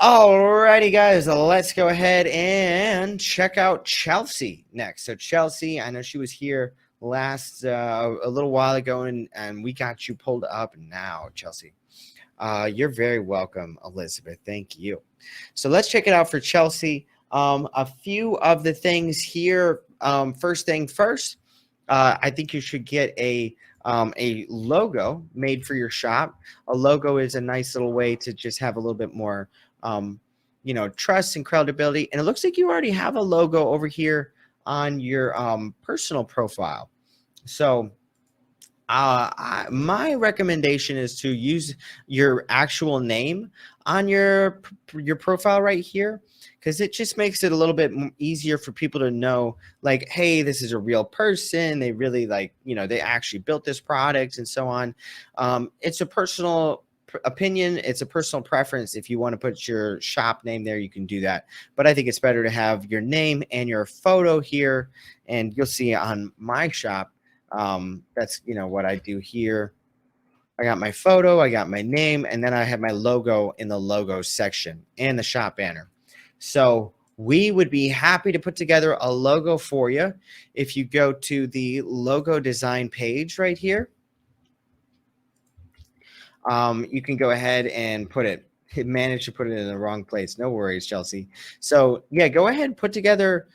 Alrighty, guys, let's go ahead and check out Chelsea next. So Chelsea, I know she was here last a little while ago, and we got you pulled up now, Chelsea. You're very welcome, Elizabeth. Thank you. So let's check it out for Chelsea. A few of the things here. First thing first, I think you should get a logo made for your shop. A logo is a nice little way to just have a little bit more trust and credibility. And it looks like you already have a logo over here on your personal profile. So my recommendation is to use your actual name on your profile right here, because it just makes it a little bit easier for people to know, like, hey, this is a real person. They really they actually built this product and so on. It's a personal opinion. It's a personal preference. If you want to put your shop name there, you can do that. But I think it's better to have your name and your photo here. And you'll see on my shop, that's what I do here. I got my photo, I got my name, and then I have my logo in the logo section and the shop banner. So we would be happy to put together a logo for you. If you go to the logo design page right here, you can go ahead and managed to put it in the wrong place. No worries, Chelsea. So yeah, go ahead and put together,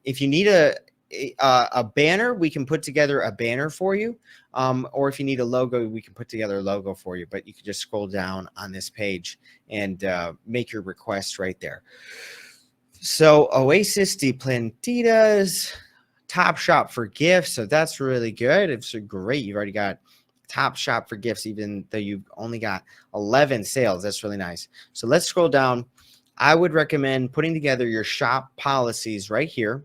if you need a banner, we can put together a banner for you. Or if you need a logo, we can put together a logo for you. But you can just scroll down on this page and make your request right there. So Oasis de Plantitas, Top Shop for gifts. So that's really good. It's great. You've already got Top Shop for gifts, even though you've only got 11 sales. That's really nice. So let's scroll down. I would recommend putting together your shop policies right here.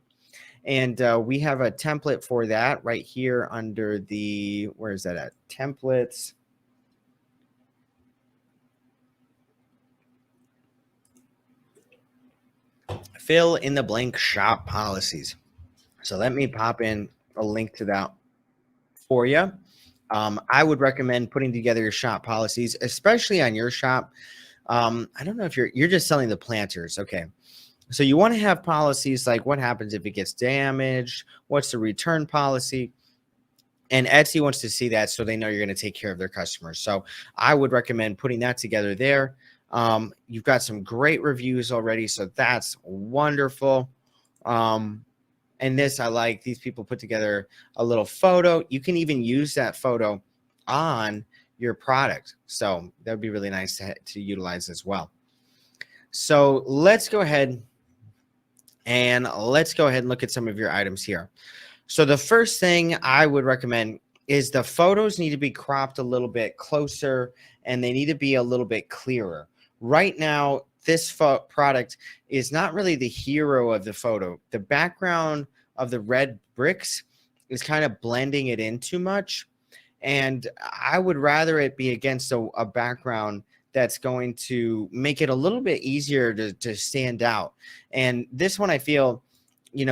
And we have a template for that right here under the, where is that at? Templates. Fill in the blank shop policies. So let me pop in a link to that for you. I would recommend putting together your shop policies, especially on your shop. I don't know if you're just selling the planters. Okay. So you want to have policies like what happens if it gets damaged, what's the return policy, and Etsy wants to see that so they know you're going to take care of their customers. So I would recommend putting that together there. You've got some great reviews already, so that's wonderful. And this, I like. These people put together a little photo. You can even use that photo on your product. So that would be really nice to utilize as well. So let's go ahead and look at some of your items here. So the first thing I would recommend is the photos need to be cropped a little bit closer and they need to be a little bit clearer. Right now, this product is not really the hero of the photo. The background of the red bricks is kind of blending it in too much. And I would rather it be against a background that's going to make it a little bit easier to stand out. And this one, I feel,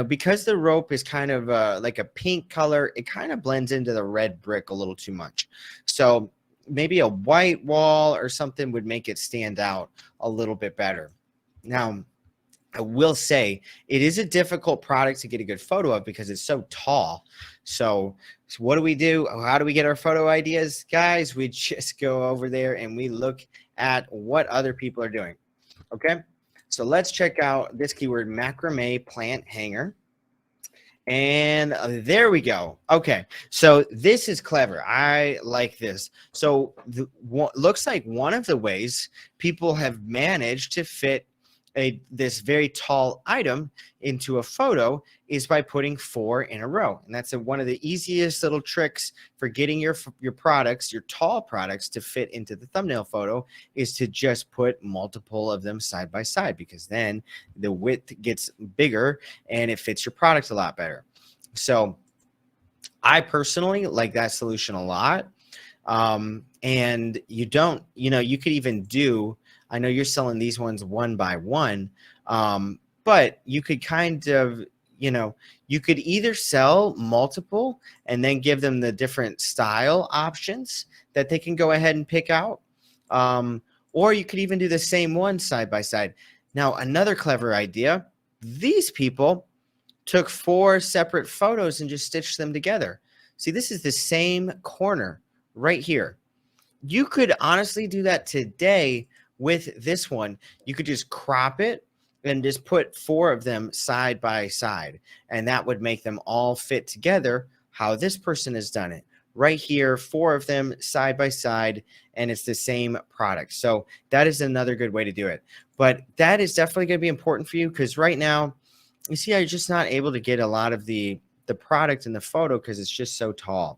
because the rope is kind of like a pink color, it kind of blends into the red brick a little too much. So maybe a white wall or something would make it stand out a little bit better. Now, I will say it is a difficult product to get a good photo of because it's so tall. So what do we do? How do we get our photo ideas? Guys, we just go over there and we look at what other people are doing. Okay, so let's check out this keyword, macrame plant hanger. And there we go. Okay, so this is clever. I like this. So looks like one of the ways people have managed to fit this very tall item into a photo is by putting 4 in a row. And that's one of the easiest little tricks for getting your products, your tall products, to fit into the thumbnail photo, is to just put multiple of them side by side, because then the width gets bigger and it fits your product a lot better. So I personally like that solution a lot. And you could even do, I know you're selling these ones one by one, but you could kind of, you could either sell multiple and then give them the different style options that they can go ahead and pick out. or you could even do the same one side by side. Now, another clever idea, these people took 4 separate photos and just stitched them together. See, this is the same corner right here. You could honestly do that today with this one. You could just crop it and just put 4 of them side by side, and that would make them all fit together how this person has done it. Right here, 4 of them side by side, and it's the same product. So that is another good way to do it. But that is definitely going to be important for you, because right now, you see, I'm just not able to get a lot of the product in the photo because it's just so tall.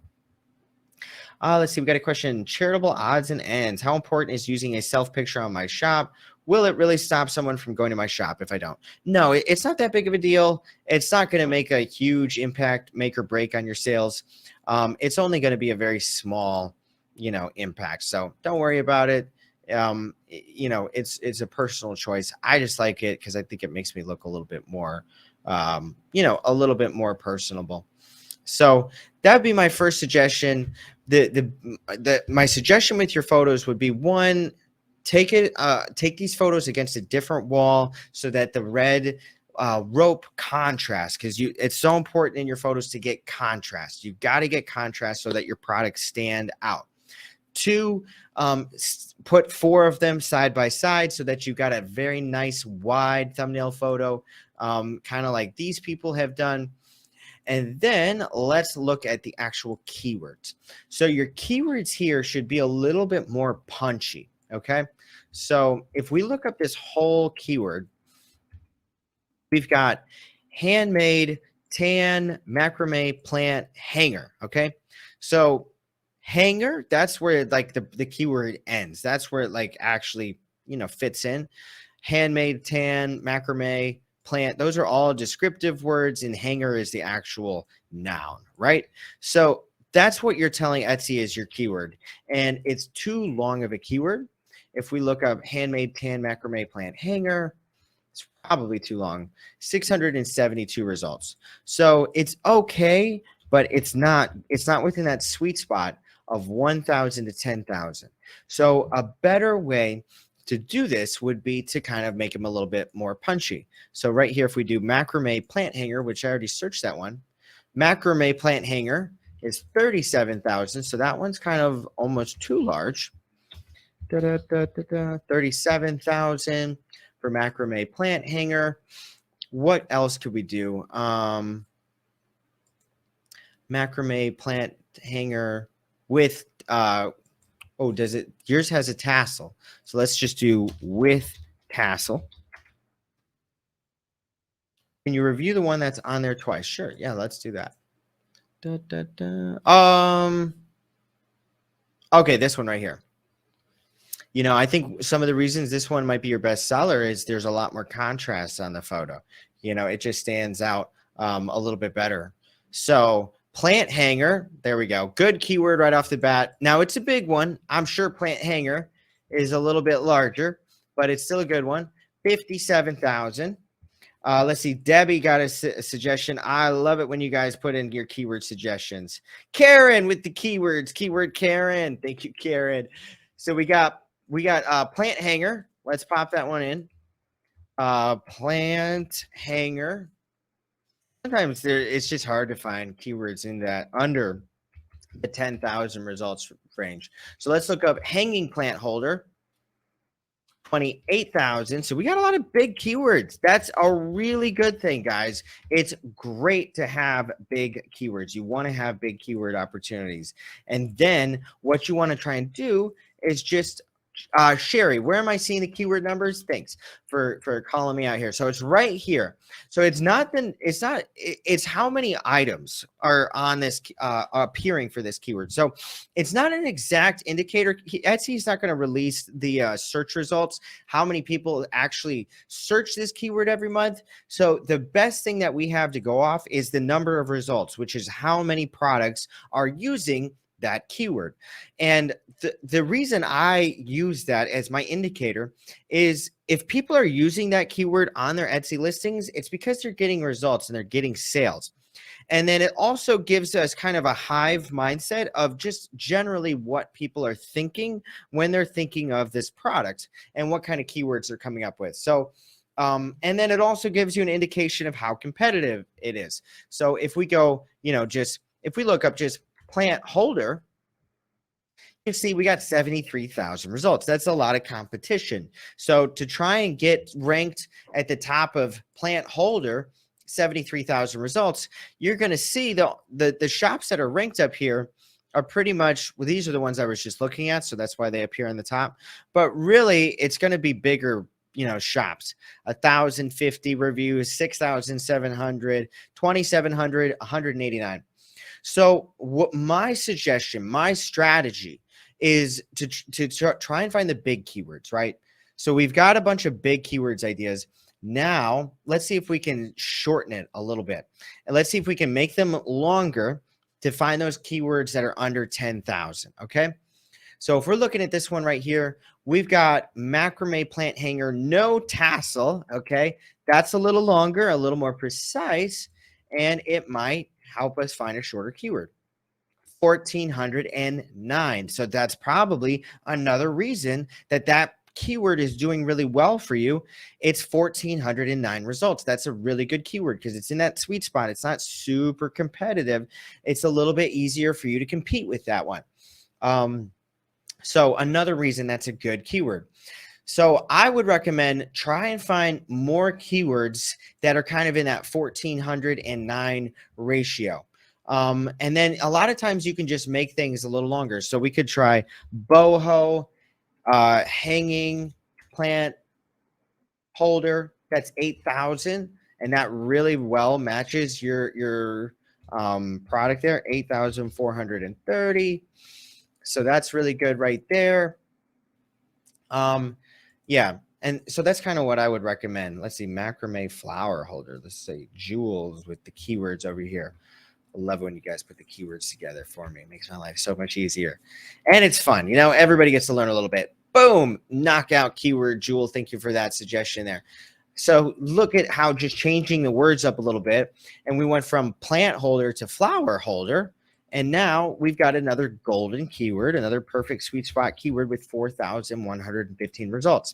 Let's see. We got a question. Charitable odds and ends. How important is using a self picture on my shop? Will it really stop someone from going to my shop if I don't? No, it's not that big of a deal. It's not going to make a huge impact, make or break on your sales. It's only going to be a very small, impact. So don't worry about it. It's a personal choice. I just like it because I think it makes me look a little bit more, a little bit more personable. So that'd be my first suggestion. My suggestion with your photos would be, one, take these photos against a different wall so that the red rope contrast, because it's so important in your photos to get contrast. You've got to get contrast so that your products stand out. 2, put 4 of them side by side so that you've got a very nice wide thumbnail photo, kind of like these people have done. And then let's look at the actual keywords. So your keywords here should be a little bit more punchy, okay? So if we look up this whole keyword, we've got handmade, tan, macrame, plant, hanger, okay? So hanger, that's where like the keyword ends. That's where it like actually, fits in. Handmade, tan, macrame, plant, those are all descriptive words, and hanger is the actual noun, right? So that's what you're telling Etsy is your keyword, and it's too long of a keyword. If we look up handmade, tan, macrame, plant, hanger, it's probably too long. 672 results. So it's okay, but it's not within that sweet spot of 1,000 to 10,000. So a better way to do this would be to kind of make them a little bit more punchy. So right here, if we do macrame plant hanger, which I already searched that one, macrame plant hanger is 37,000. So that one's kind of almost too large. 37,000 for macrame plant hanger. What else could we do? Macrame plant hanger with does it? Yours has a tassel. So let's just do with tassel. Can you review the one that's on there twice? Sure. Yeah, let's do that. Okay, this one right here. I think some of the reasons this one might be your best seller is there's a lot more contrast on the photo. It just stands out a little bit better. So plant hanger, there we go. Good keyword right off the bat. Now it's a big one. I'm sure plant hanger is a little bit larger, but it's still a good one. 57,000. Let's see. Debbie got a suggestion. I love it when you guys put in your keyword suggestions. Karen with the keywords. Keyword Karen. Thank you, Karen. So we got plant hanger. Let's pop that one in. Plant hanger. Sometimes it's just hard to find keywords in that under the 10,000 results range. So let's look up hanging plant holder. 28,000. So we got a lot of big keywords. That's a really good thing, guys. It's great to have big keywords. You want to have big keyword opportunities. And then what you want to try and do is just Sherry, where am I seeing the keyword numbers? Thanks for calling me out here. So it's right here. So it's how many items are on this appearing for this keyword. So it's not an exact indicator. Etsy's not going to release the search results, how many people actually search this keyword every month. So the best thing that we have to go off is the number of results, which is how many products are using that keyword. And the reason I use that as my indicator is if people are using that keyword on their Etsy listings, it's because they're getting results and they're getting sales. And then it also gives us kind of a hive mindset of just generally what people are thinking when they're thinking of this product and what kind of keywords they're coming up with. So, and then it also gives you an indication of how competitive it is. So if we go, just if we look up just plant holder, you see we got 73,000 results. That's a lot of competition. So to try and get ranked at the top of plant holder, 73,000 results, you're going to see the shops that are ranked up here are pretty much, well, these are the ones I was just looking at, so that's why they appear on the top. But really, it's going to be bigger, shops. 1,050 reviews, 6,700, 2,700, 189. So what my suggestion, my strategy is to try and find the big keywords, right? So we've got a bunch of big keywords ideas. Now, let's see if we can shorten it a little bit. And let's see if we can make them longer to find those keywords that are under 10,000, okay? So if we're looking at this one right here, we've got macrame plant hanger, no tassel, okay? That's a little longer, a little more precise, and it might help us find a shorter keyword. 1,409. So that's probably another reason that keyword is doing really well for you. It's 1,409 results. That's a really good keyword because it's in that sweet spot. It's not super competitive. It's a little bit easier for you to compete with that one. So another reason that's a good keyword. So I would recommend try and find more keywords that are kind of in that 1,409 ratio. And then a lot of times you can just make things a little longer. So we could try boho, hanging plant holder. That's 8,000, and that really well matches your product there. 8,430. So that's really good right there. Yeah. And so that's kind of what I would recommend. Let's see, macrame flower holder. Let's say jewels with the keywords over here. I love when you guys put the keywords together for me. It makes my life so much easier. And it's fun. Everybody gets to learn a little bit. Boom, knockout keyword, Jewel. Thank you for that suggestion there. So look at how just changing the words up a little bit. And we went from plant holder to flower holder. And now we've got another golden keyword, another perfect sweet spot keyword with 4,115 results.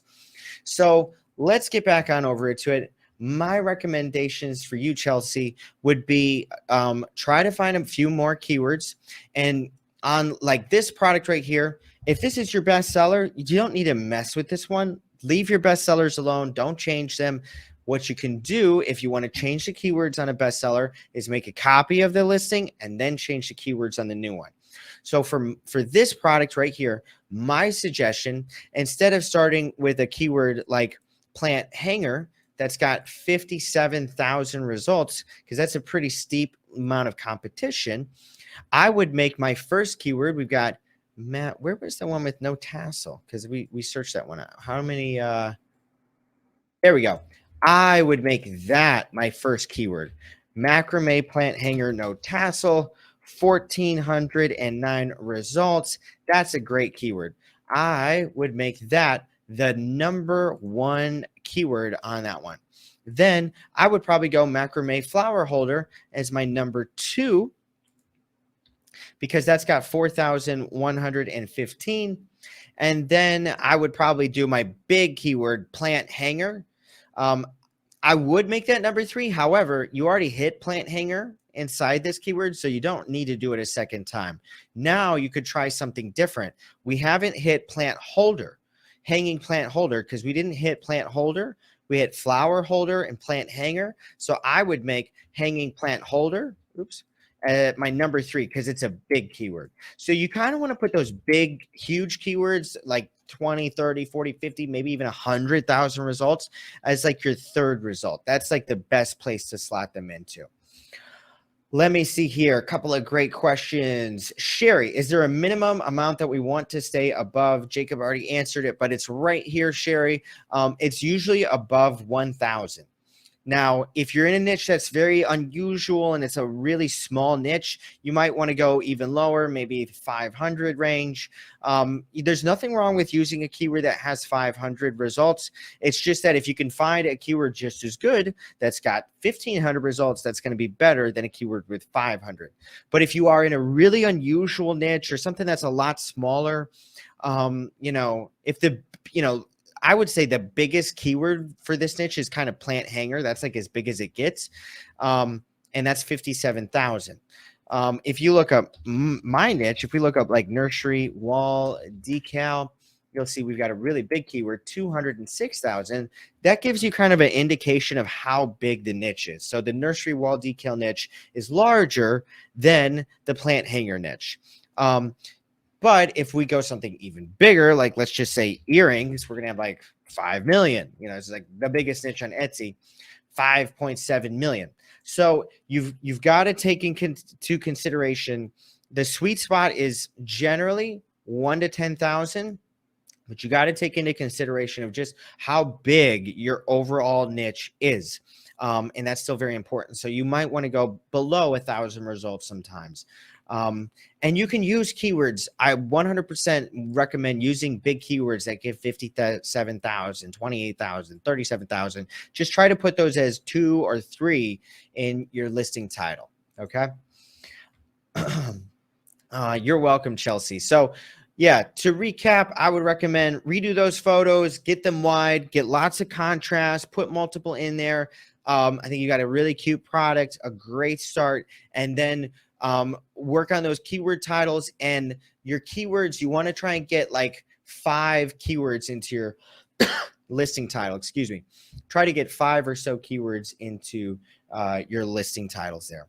So let's get back on over to it. My recommendations for you, Chelsea, would be try to find a few more keywords. And on like this product right here, if this is your bestseller, you don't need to mess with this one. Leave your bestsellers alone. Don't change them. What you can do if you want to change the keywords on a bestseller is make a copy of the listing and then change the keywords on the new one. So for this product right here, my suggestion, instead of starting with a keyword like plant hanger that's got 57,000 results, because that's a pretty steep amount of competition, I would make my first keyword. We've got Matt. Where was the one with no tassel? Because we searched that one out. How many? There we go. I would make that my first keyword. Macrame plant hanger, no tassel, 1,409 results. That's a great keyword. I would make that the number one keyword on that one. Then I would probably go macrame flower holder as my number two, because that's got 4,115. And then I would probably do my big keyword plant hanger. I would make that number three. However, you already hit plant hanger inside this keyword, so you don't need to do it a second time. Now you could try something different. We haven't hit plant holder, hanging plant holder, because we didn't hit plant holder. We hit flower holder and plant hanger. So I would make hanging plant holder, my number three, because it's a big keyword. So you kind of want to put those big, huge keywords like 20, 30, 40, 50, maybe even 100,000 results as like your third result. That's like the best place to slot them into. Let me see here. A couple of great questions. Sherry, is there a minimum amount that we want to stay above? Jacob already answered it, but it's right here, Sherry. It's usually above 1,000. Now, if you're in a niche that's very unusual and it's a really small niche, you might want to go even lower, maybe 500 range. There's nothing wrong with using a keyword that has 500 results. It's just that if you can find a keyword just as good that's got 1,500 results, that's going to be better than a keyword with 500. But if you are in a really unusual niche or something that's a lot smaller, if I would say the biggest keyword for this niche is kind of plant hanger. That's like as big as it gets. And that's 57,000. If you look up my niche, if we look up like nursery wall decal, you'll see we've got a really big keyword, 206,000. That gives you kind of an indication of how big the niche is. So the nursery wall decal niche is larger than the plant hanger niche. But if we go something even bigger, like let's just say earrings, we're going to have like 5 million. It's like the biggest niche on Etsy, 5.7 million. So you've got to take into consideration the sweet spot is generally 1 to 10,000. But you got to take into consideration of just how big your overall niche is. And that's still very important. So you might want to go below 1,000 results sometimes. And you can use keywords. I 100% recommend using big keywords that give 57,000, 28,000, 37,000. Just try to put those as 2 or 3 in your listing title. Okay. You're welcome, Chelsea. So yeah, to recap, I would recommend redo those photos, get them wide, get lots of contrast, put multiple in there. I think you got a really cute product, a great start, and then work on those keyword titles and your keywords. You want to try and get like 5 keywords into your listing title. Try to get 5 or so keywords into your listing titles there.